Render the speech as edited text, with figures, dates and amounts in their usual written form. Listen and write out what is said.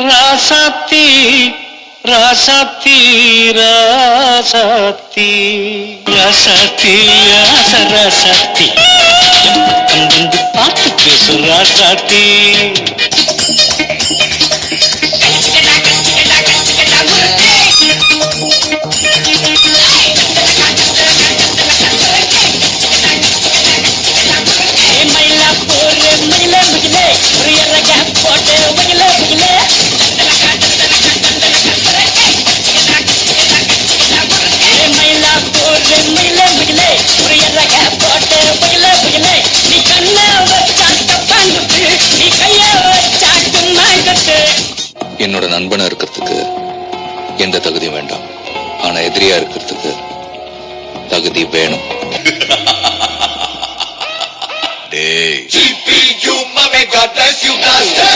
ராசாத்தி ராசாத்தி ராசாத்தி ராசாத்தி ராசாத்தி ராசாத்தி ராசாத்தி வந்து பார்த்து பேசு ராசாத்தி என்னோட நண்பனா இருக்கிறதுக்கு எந்த தகுதி வேண்டாம், ஆனா எதிரியா இருக்கிறதுக்கு தகுதி வேணும். Hey. GP, you mommy, God bless you, master.